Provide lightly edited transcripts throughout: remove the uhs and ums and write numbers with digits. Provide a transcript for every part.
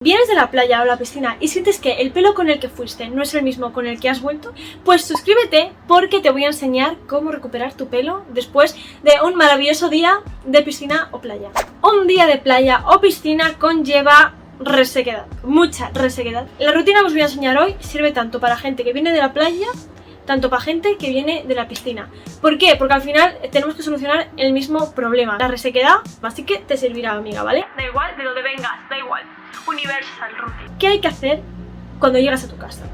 ¿Vienes de la playa o la piscina y sientes que el pelo con el que fuiste no es el mismo con el que has vuelto? Pues suscríbete porque te voy a enseñar cómo recuperar tu pelo después de un maravilloso día de piscina o playa. Un día de playa o piscina conlleva resequedad, mucha resequedad. La rutina que os voy a enseñar hoy sirve tanto para gente que viene de la playa, tanto para gente que viene de la piscina. ¿Por qué? Porque al final tenemos que solucionar el mismo problema, la resequedad, así que te servirá, amiga, ¿vale? Da igual de donde vengas, da igual. Universal routine. ¿Qué hay que hacer cuando llegas a tu casa?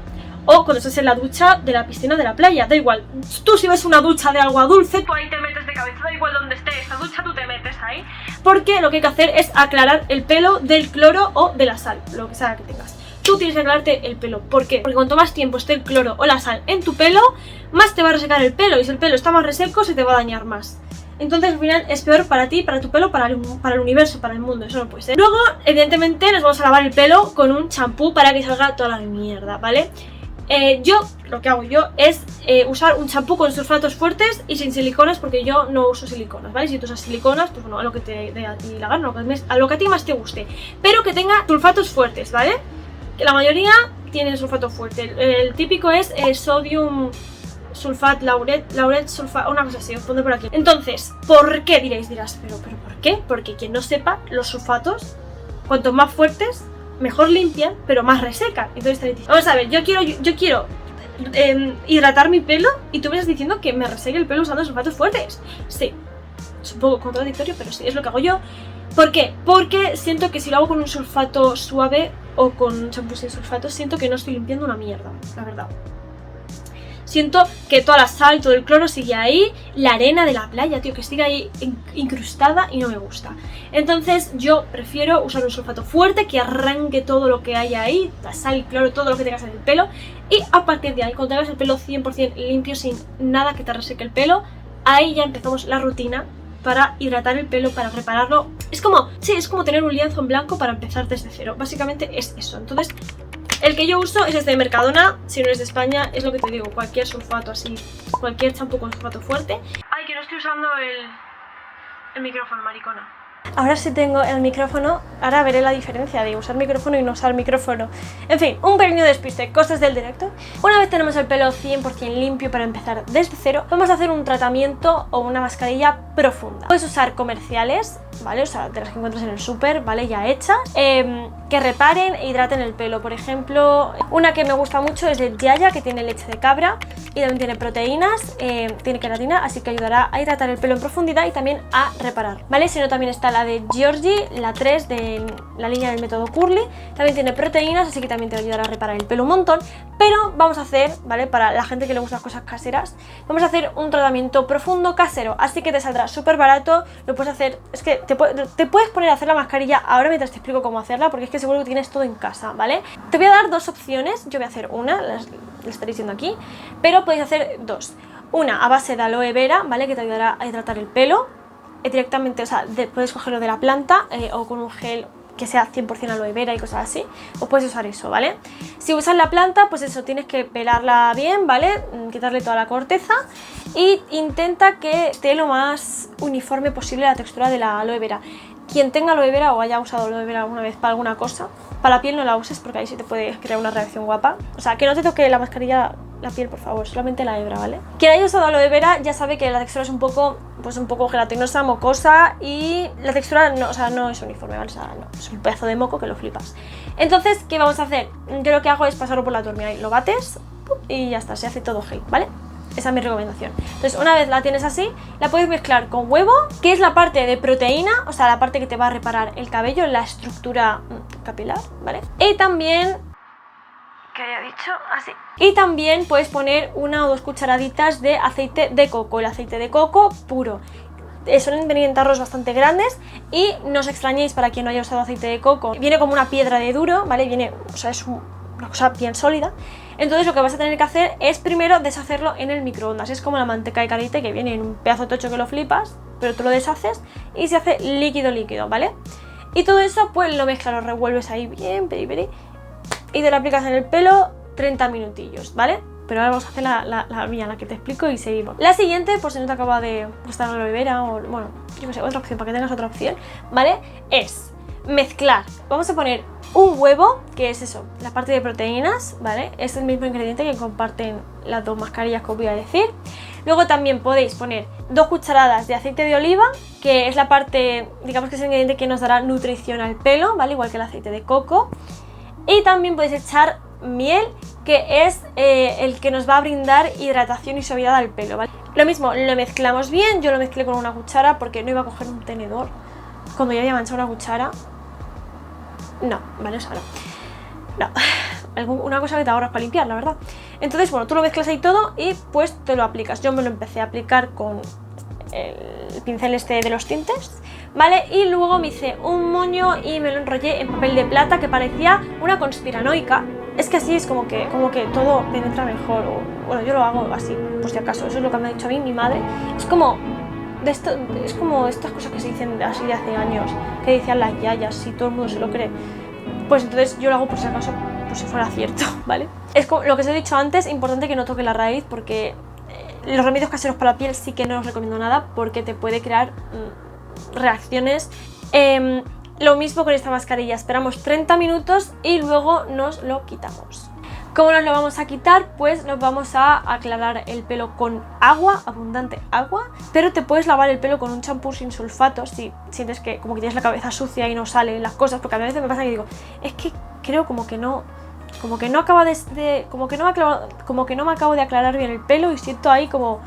O cuando estás en la ducha de la piscina o de la playa, da igual. Tú si ves una ducha de agua dulce, tú ahí te metes de cabeza, da igual donde esté esa ducha, tú te metes ahí. Porque lo que hay que hacer es aclarar el pelo del cloro o de la sal, lo que sea que tengas. Tú tienes que aclararte el pelo. ¿Por qué? Porque cuanto más tiempo esté el cloro o la sal en tu pelo, más te va a resecar el pelo. Y si el pelo está más reseco, se te va a dañar más. Entonces al final es peor para ti, para tu pelo, para el universo, para el mundo. Eso no puede ser. Luego, evidentemente, nos vamos a lavar el pelo con un champú para que salga toda la mierda, ¿vale? Lo que hago yo es usar un champú con sulfatos fuertes y sin siliconas, porque yo no uso siliconas, ¿vale? Si tú usas siliconas, pues bueno, a lo que te dé a ti la gana, a lo que a ti más te guste. Pero que tenga sulfatos fuertes, ¿vale? Que la mayoría tienen sulfato fuerte. El típico es sodium sulfat, lauret sulfat, una cosa así, os pondré por aquí. Entonces, ¿por qué? Dirás, pero ¿por qué? Porque quien no sepa, los sulfatos, cuanto más fuertes, mejor limpian, pero más resecan. Entonces estaréis diciendo, vamos a ver, yo quiero hidratar mi pelo y tú me estás diciendo que me reseque el pelo usando sulfatos fuertes. Sí, es un poco contradictorio, pero sí, es lo que hago yo. ¿Por qué? Porque siento que si lo hago con un sulfato suave o con un champú sin sulfato, siento que no estoy limpiando una mierda, la verdad. Siento que toda la sal, todo el cloro sigue ahí, la arena de la playa, tío, que sigue ahí incrustada y no me gusta. Entonces yo prefiero usar un sulfato fuerte que arranque todo lo que hay ahí, la sal, el cloro, todo lo que tengas en el pelo. Y a partir de ahí, cuando tengas el pelo 100% limpio, sin nada que te reseque el pelo, ahí ya empezamos la rutina para hidratar el pelo, para repararlo. Es como tener un lienzo en blanco para empezar desde cero. Básicamente es eso. Entonces, el que yo uso es este de Mercadona. Si no es de España, es lo que te digo, cualquier sulfato así, cualquier champú con sulfato fuerte. Ay, que no estoy usando el micrófono, maricona. Ahora sí tengo el micrófono, ahora veré la diferencia de usar micrófono y no usar micrófono. En fin, un pequeño despiste, cosas del directo. Una vez tenemos el pelo 100% limpio para empezar desde cero, vamos a hacer un tratamiento o una mascarilla profunda. Puedes usar comerciales, ¿vale? O sea, de las que encuentras en el súper, ¿vale? Ya hechas, que reparen e hidraten el pelo. Por ejemplo, una que me gusta mucho es de Yaya, que tiene leche de cabra y también tiene proteínas, tiene queratina, así que ayudará a hidratar el pelo en profundidad y también a reparar, ¿vale? Si no, también está la de Georgie, la 3 de la línea del método Curly, también tiene proteínas, así que también te va a ayudar a reparar el pelo un montón. Pero vamos a hacer, ¿vale? Para la gente que le gustan las cosas caseras, vamos a hacer un tratamiento profundo casero, así que te saldrá súper barato. Lo puedes hacer, es que te puedes poner a hacer la mascarilla ahora mientras te explico cómo hacerla, porque es que seguro que tienes todo en casa, ¿vale? Te voy a dar dos opciones, yo voy a hacer una, la estaréis viendo aquí, pero podéis hacer dos. Una a base de aloe vera, ¿vale? Que te ayudará a hidratar el pelo directamente, o sea, puedes cogerlo de la planta o con un gel que sea 100% aloe vera y cosas así, o puedes usar eso, ¿vale? Si usas la planta, pues eso, tienes que pelarla bien, ¿vale? Quitarle toda la corteza y intenta que esté lo más uniforme posible la textura de la aloe vera. Quien tenga aloe vera o haya usado aloe vera alguna vez para alguna cosa, para la piel no la uses porque ahí sí te puede crear una reacción guapa. O sea, que no te toque la mascarilla la piel, por favor, solamente la hebra, ¿vale? Quien haya usado aloe vera ya sabe que la textura es un poco gelatinosa, mocosa y la textura no, o sea, no es uniforme, ¿vale? O sea, no, es un pedazo de moco que lo flipas. Entonces, ¿qué vamos a hacer? Yo lo que hago es pasarlo por la turmia y lo bates y ya está, se hace todo gel, ¿vale? Esa es mi recomendación. Entonces, una vez la tienes así, la puedes mezclar con huevo, que es la parte de proteína, o sea, la parte que te va a reparar el cabello, la estructura capilar, ¿vale? Y también, ¿qué haya dicho? Así. Y también puedes poner 1 o 2 cucharaditas de aceite de coco, el aceite de coco puro. Suelen venir en tarros bastante grandes y no os extrañéis para quien no haya usado aceite de coco. Viene como una piedra de duro, ¿vale? Viene, o sea, es una cosa bien sólida. Entonces lo que vas a tener que hacer es primero deshacerlo en el microondas. Es como la manteca de karité, que viene en un pedazo tocho que lo flipas, pero tú lo deshaces y se hace líquido, ¿vale? Y todo eso pues lo mezclas, lo revuelves ahí bien, y te lo aplicas en el pelo 30 minutillos, ¿vale? Pero ahora vamos a hacer la mía, la que te explico y seguimos. La siguiente, por si no te acaba de gustar la aloe vera o, bueno, yo qué sé, otra opción, para que tengas otra opción, ¿vale? Es mezclar. Vamos a poner un huevo, que es eso, la parte de proteínas, ¿vale? Es el mismo ingrediente que comparten las dos mascarillas que os voy a decir. Luego también podéis poner 2 cucharadas de aceite de oliva, que es la parte, digamos que es el ingrediente que nos dará nutrición al pelo, ¿vale? Igual que el aceite de coco. Y también podéis echar miel, que es el que nos va a brindar hidratación y suavidad al pelo, ¿vale? Lo mismo, lo mezclamos bien. Yo lo mezclé con una cuchara porque no iba a coger un tenedor cuando ya había manchado una cuchara. No, vale, o sea, no. Una cosa que te ahorras para limpiar, la verdad. Entonces, bueno, tú lo mezclas ahí todo y pues te lo aplicas. Yo me lo empecé a aplicar con el pincel este de los tintes, ¿vale? Y luego me hice un moño y me lo enrollé en papel de plata que parecía una conspiranoica. Es que así es como que todo penetra mejor. Bueno, yo lo hago así, por si acaso. Eso es lo que me ha dicho a mí mi madre. Es como estas cosas que se dicen así de hace años, que decían las yayas, y todo el mundo se lo cree. Pues entonces yo lo hago por si acaso, por si fuera cierto, ¿vale? Es como lo que os he dicho antes, importante que no toque la raíz, porque los remedios caseros para la piel sí que no os recomiendo nada, porque te puede crear reacciones. Lo mismo con esta mascarilla, esperamos 30 minutos y luego nos lo quitamos. ¿Cómo nos lo vamos a quitar? Pues nos vamos a aclarar el pelo con agua, abundante agua, pero te puedes lavar el pelo con un champú sin sulfatos si sientes que como que tienes la cabeza sucia y no salen las cosas, porque a veces me pasa que digo, es que creo como que no me acabo de aclarar bien el pelo y siento ahí como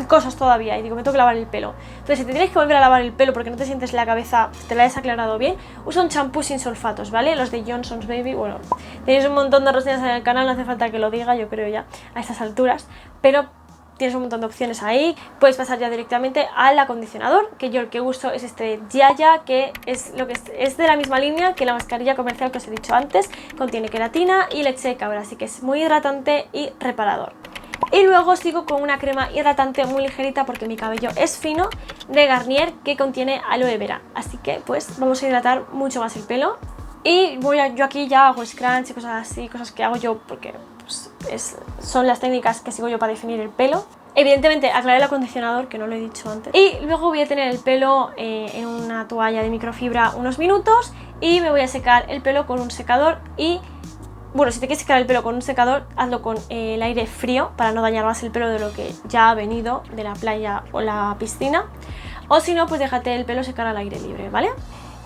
cosas todavía y digo, me tengo que lavar el pelo. Entonces, si te tienes que volver a lavar el pelo porque no te sientes la cabeza, te la has aclarado bien, usa un champú sin sulfatos, ¿vale? Los de Johnson's Baby, bueno, tenéis un montón de reseñas en el canal, no hace falta que lo diga, yo creo ya a estas alturas, pero tienes un montón de opciones ahí. Puedes pasar ya directamente al acondicionador, que yo el que uso es este Yaya, que es de la misma línea que la mascarilla comercial que os he dicho antes. Contiene queratina y leche de cabra, así que es muy hidratante y reparador. Y luego sigo con una crema hidratante muy ligerita porque mi cabello es fino, de Garnier, que contiene aloe vera. Así que pues vamos a hidratar mucho más el pelo. Y yo aquí ya hago scrunch y cosas así, cosas que hago yo porque pues, son las técnicas que sigo yo para definir el pelo. Evidentemente aclaré el acondicionador, que no lo he dicho antes. Y luego voy a tener el pelo en una toalla de microfibra unos minutos y me voy a secar el pelo con un secador. Y bueno, si te quieres secar el pelo con un secador, hazlo con el aire frío para no dañar más el pelo de lo que ya ha venido de la playa o la piscina. O si no, pues déjate el pelo secar al aire libre, ¿vale?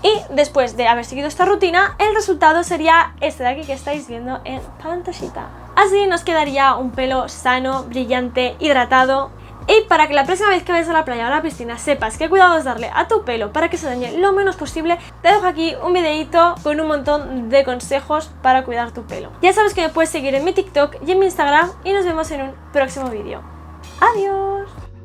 Y después de haber seguido esta rutina, el resultado sería este de aquí que estáis viendo en pantallita. Así nos quedaría un pelo sano, brillante, hidratado. Y para que la próxima vez que vayas a la playa o a la piscina sepas qué cuidados darle a tu pelo para que se dañe lo menos posible, te dejo aquí un videito con un montón de consejos para cuidar tu pelo. Ya sabes que me puedes seguir en mi TikTok y en mi Instagram y nos vemos en un próximo vídeo. ¡Adiós!